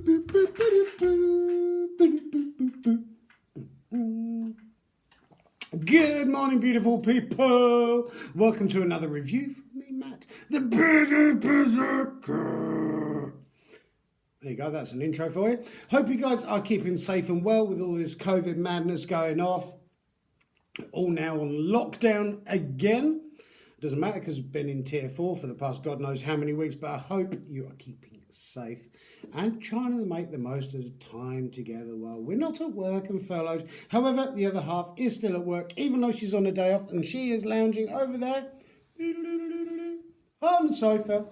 Good morning, beautiful people. Welcome to another review from me, Matt, the Berserker. There you go, that's an intro for you. Hope you guys are keeping safe and well with all this COVID madness going off. All now on lockdown again. Doesn't matter because we've been in tier 4 for the past God knows how many weeks, but I hope you are keeping safe and trying to make the most of the time together while we're not at work and furloughed. However, the other half is still at work, even though she's on a day off, and she is lounging over there on the sofa.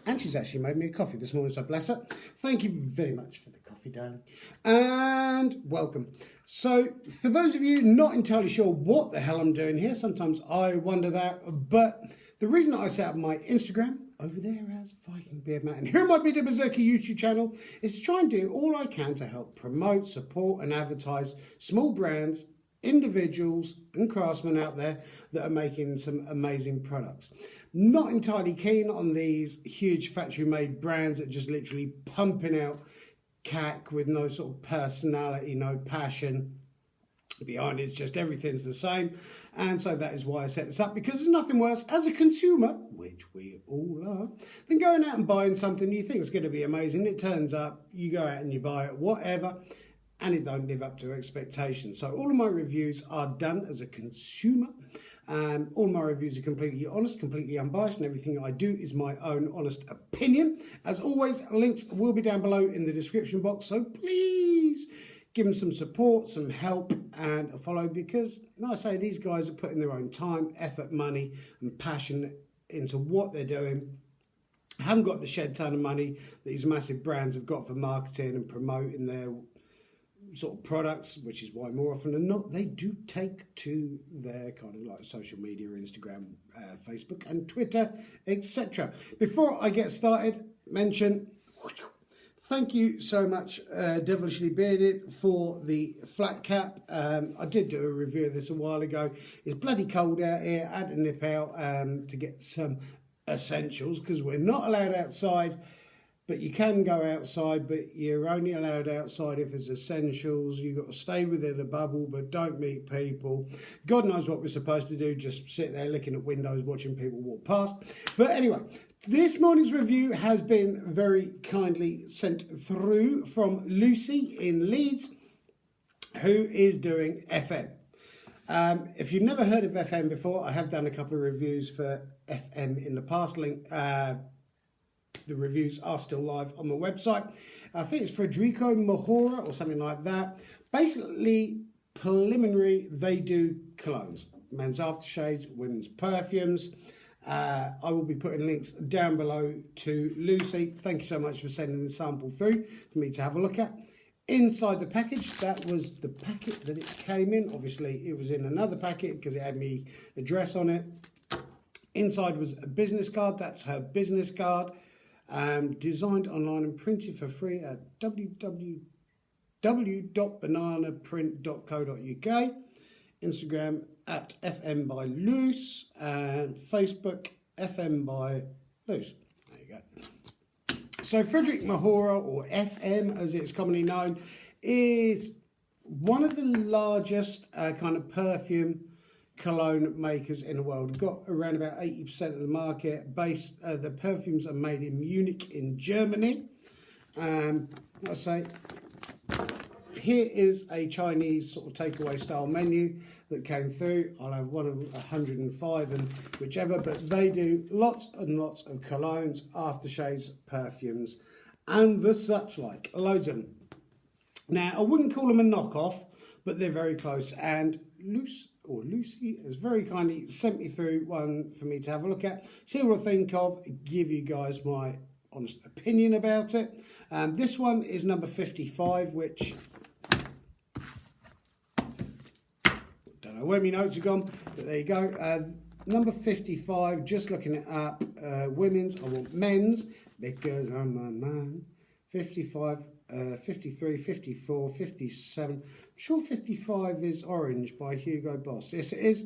And she's actually made me a coffee this morning, so bless her. Thank you very much for the coffee, darling. And welcome. So, for those of you not entirely sure what the hell I'm doing here, sometimes I wonder that, but the reason I set up my Instagram over there as Viking Beard Matt and here on my Be the Berserker YouTube channel is to try and do all I can to help promote, support and advertise small brands, individuals and craftsmen out there that are making some amazing products. Not entirely keen on these huge factory made brands that just literally pumping out cack with no sort of personality, no passion behind it. It's just everything's the same. And so that is why I set this up, because there's nothing worse as a consumer, which we all are, than going out and buying something you think is going to be amazing. It turns up, you go out and you buy it, whatever, and it don't live up to expectations. So all of my reviews are done as a consumer. All my reviews are completely honest, completely unbiased, and everything I do is my own honest opinion. As always, links will be down below in the description box, so please give them some support, some help, and a follow, because, like I say, these guys are putting their own time, effort, money, and passion into what they're doing. I haven't got the shed ton of money that these massive brands have got for marketing and promoting their sort of products, which is why more often than not they do take to their kind of like social media, Instagram, Facebook and Twitter, etc. Before I get started, mention thank you so much, Devilishly Bearded, for the flat cap. I did do a review of this a while ago. It's bloody cold out here. I had to nip out to get some essentials because we're not allowed outside. But you can go outside, but you're only allowed outside if it's essentials. You've got to stay within a bubble, but don't meet people. God knows what we're supposed to do, just sit there looking at windows, watching people walk past. But anyway, this morning's review has been very kindly sent through from Lucy in Leeds, who is doing FM. If you've never heard of FM before, I have done a couple of reviews for FM in the past. Link. The reviews are still live on my website. I think it's Federico Mahora or something like that. Basically, preliminary, they do colognes, men's aftershaves, women's perfumes. I will be putting links down below to Lucy. Thank you so much for sending the sample through for me to have a look at. Inside the package, that was the packet that it came in. Obviously, it was in another packet because it had my address on it. Inside was a business card. That's her business card. Designed online and printed for free at www.bananaprint.co.uk, Instagram at fmbyluce, and Facebook fmbyluce. There you go. So Frederick Mahora, or FM as it's commonly known, is one of the largest kind of perfume cologne makers in the world. We've got around about 80% of the market based. The perfumes are made in Munich in Germany. Like I say, here is a Chinese sort of takeaway style menu that came through. I'll have one of 105 and whichever, but they do lots and lots of colognes, aftershaves, perfumes, and the such like. Loads of them. Now, I wouldn't call them a knockoff, but they're very close, and Lucy has very kindly sent me through one for me to have a look at, see what I think of, give you guys my honest opinion about it. This one is number 55, which don't know where my notes are gone, but there you go. Number 55, just looking it up, women's, I want men's because I'm a man. 55, 53, 54, 57. I'm sure 55 is Orange by Hugo Boss. Yes, it is.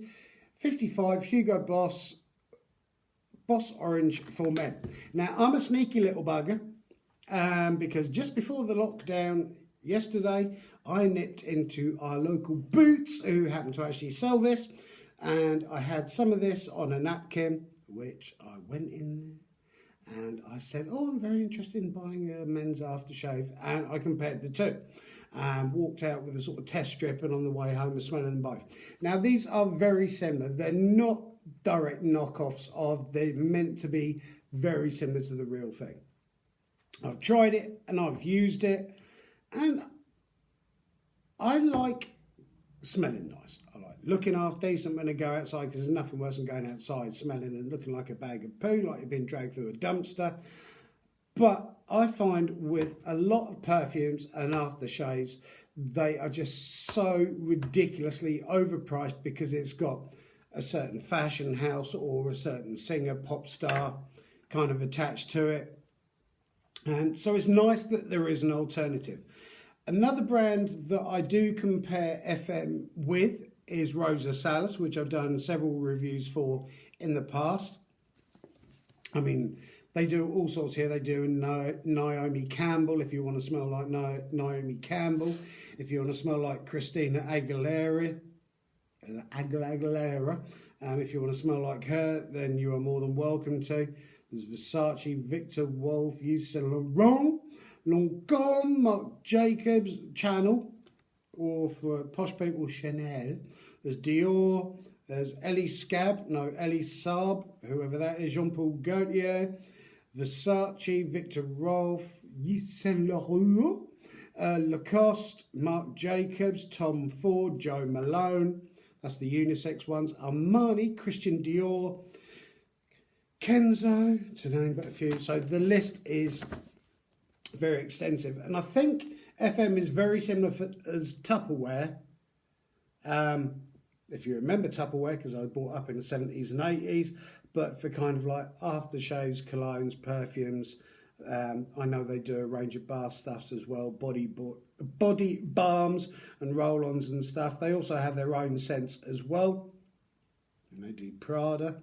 55, Hugo Boss Orange for men. Now, I'm a sneaky little bugger, because just before the lockdown yesterday, I nipped into our local Boots, who happen to actually sell this, and I had some of this on a napkin, which I went in and I said, oh, I'm very interested in buying a men's aftershave, and I compared the two. Walked out with a sort of test strip, and on the way home, I was smelling them both. Now, these are very similar. They're not direct knockoffs of, they're meant to be very similar to the real thing. I've tried it and I've used it, and I like smelling nice. I like looking half decent when I go outside, because there's nothing worse than going outside smelling and looking like a bag of poo, like you've been dragged through a dumpster. But I find with a lot of perfumes and aftershaves, they are just so ridiculously overpriced because it's got a certain fashion house or a certain singer, pop star kind of attached to it. And so it's nice that there is an alternative. Another brand that I do compare FM with is Rosa Salas, which I've done several reviews for in the past. I mean, they do all sorts here. They do Naomi Campbell, if you want to smell like Naomi Campbell. If you want to smell like Christina Aguilera, if you want to smell like her, then you are more than welcome to. There's Versace, Victor Wolf, Yves Saint Laurent, Lancôme, Marc Jacobs, Chanel, or for posh people, Chanel. There's Dior, there's Elie Saab, whoever that is, Jean-Paul Gaultier, Versace, Victor Rolf, Yves Saint Laurent, Lacoste, Marc Jacobs, Tom Ford, Joe Malone. That's the unisex ones. Armani, Christian Dior, Kenzo, to name but a few. So the list is very extensive. And I think FM is very similar as Tupperware. If you remember Tupperware, because I was brought up in the 70s and 80s, but for kind of like aftershaves, colognes, perfumes. I know they do a range of bar stuffs as well, body balms and roll-ons and stuff. They also have their own scents as well. And they do Prada,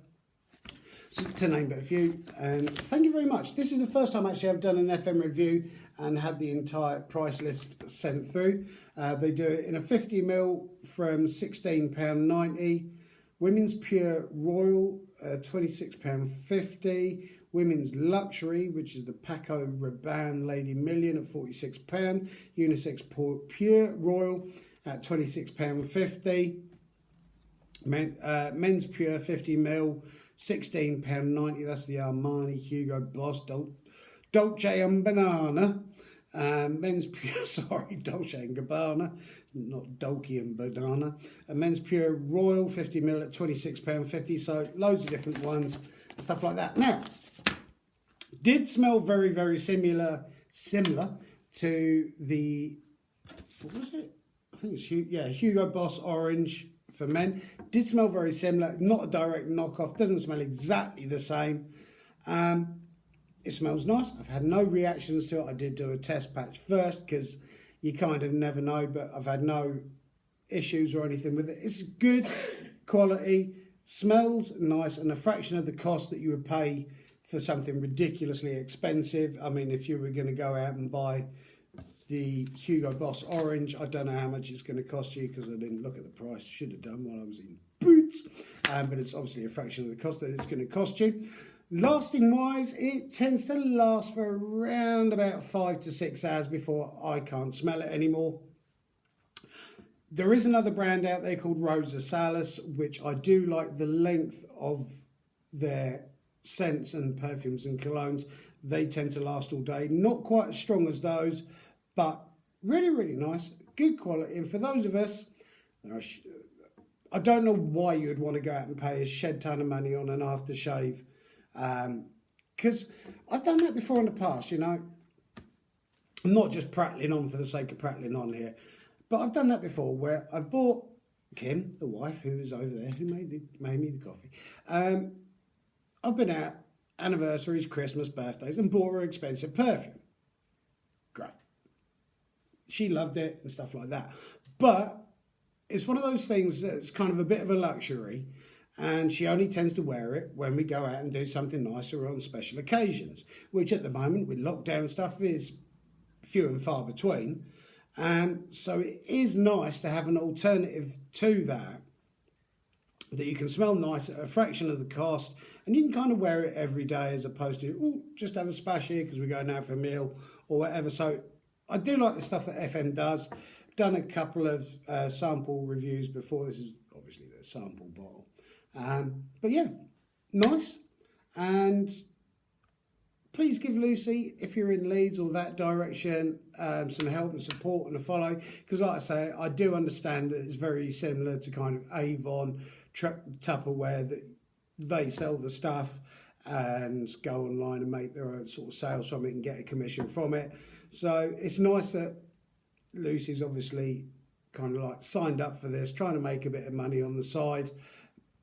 so, to name but a few. And thank you very much. This is the first time actually I've done an FM review and had the entire price list sent through. They do it in a 50ml from £16.90. Women's Pure Royal, £26.50. Women's Luxury, which is the Paco Rabanne Lady Million at £46. Unisex Pure Royal at £26.50. Men's Pure 50ml, £16.90. That's the Armani, Hugo Boss, Dolce and Banana. Men's Pure, Dolce and Gabbana, not Dolce and Banana. Men's Pure Royal 50ml at £26.50. So loads of different ones, stuff like that. Now, did smell very, very similar to the, what was it? I think it's Hugo Boss Orange for men. Did smell very similar, not a direct knockoff, doesn't smell exactly the same. It smells nice. I've had no reactions to it. I did do a test patch first because you kind of never know, but I've had no issues or anything with it. It's good quality, smells nice, and a fraction of the cost that you would pay for something ridiculously expensive. I mean, if you were going to go out and buy the Hugo Boss Orange, I don't know how much it's going to cost you because I didn't look at the price. Should have done while I was in Boots. But it's obviously a fraction of the cost that it's going to cost you. Lasting wise, it tends to last for around about 5 to 6 hours before I can't smell it anymore. There is another brand out there called Rosa Salas, which I do like the length of their scents and perfumes and colognes. They tend to last all day. Not quite as strong as those, but really, really nice. Good quality. And for those of us, I don't know why you would want to go out and pay a shed ton of money on an aftershave. Because I've done that before in the past, you know. I'm not just prattling on for the sake of prattling on here. But I've done that before where I bought Kim, the wife who is over there, who made me the coffee. I've been out, anniversaries, Christmas, birthdays, and bought her expensive perfume. Great. She loved it and stuff like that. But it's one of those things that's kind of a bit of a luxury. and she only tends to wear it when we go out and do something nicer on special occasions, which at the moment with lockdown and stuff is few and far between. So it is nice to have an alternative to that you can smell nice at a fraction of the cost, and you can kind of wear it every day as opposed to, oh, just have a splash here because we're going out for a meal or whatever. So I do like the stuff that FM does. Done a couple of sample reviews before. This is obviously the sample bottle. But yeah, nice. And please give Lucy, if you're in Leeds or that direction, some help and support and a follow. Because like I say, I do understand that it's very similar to kind of Avon, Tupperware, that they sell the stuff and go online and make their own sort of sales from it and get a commission from it. So it's nice that Lucy's obviously kind of like signed up for this, trying to make a bit of money on the side.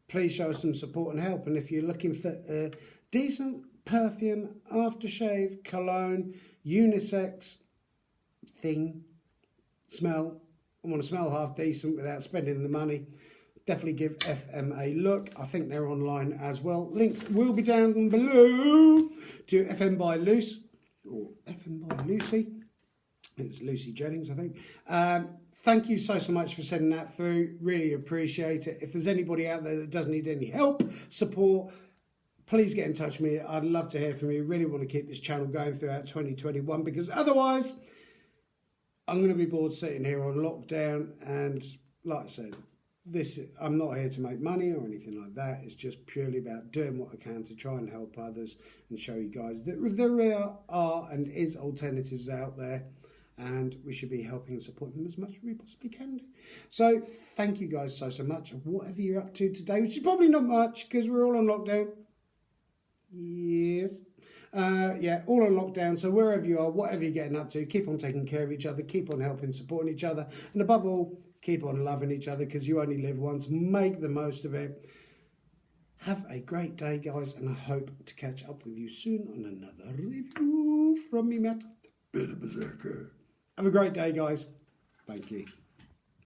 Please show us some support and help. And if you're looking for a decent perfume, aftershave, cologne, unisex thing, smell, I want to smell half decent without spending the money, definitely give FM a look. I think they're online as well. Links will be down below to fmbyluce or fmbyluce. It's Lucy Jennings, I think. Thank you so much for sending that through. Really appreciate it. If there's anybody out there that does need any help, support, please get in touch with me. I'd love to hear from you. Really want to keep this channel going throughout 2021 because otherwise I'm going to be bored sitting here on lockdown. And like I said, I'm not here to make money or anything like that. It's just purely about doing what I can to try and help others and show you guys that there are and is alternatives out there, and we should be helping and supporting them as much as we possibly can do. So thank you guys so much. Whatever you're up to today, which is probably not much because we're all on lockdown. Yes. Yeah, all on lockdown. So wherever you are, whatever you're getting up to, keep on taking care of each other, keep on helping, supporting each other, and above all, keep on loving each other because you only live once. Make the most of it. Have a great day, guys, and I hope to catch up with you soon on another review from me, Matt, the Bit of Berserker. Have a great day, guys. Thank you.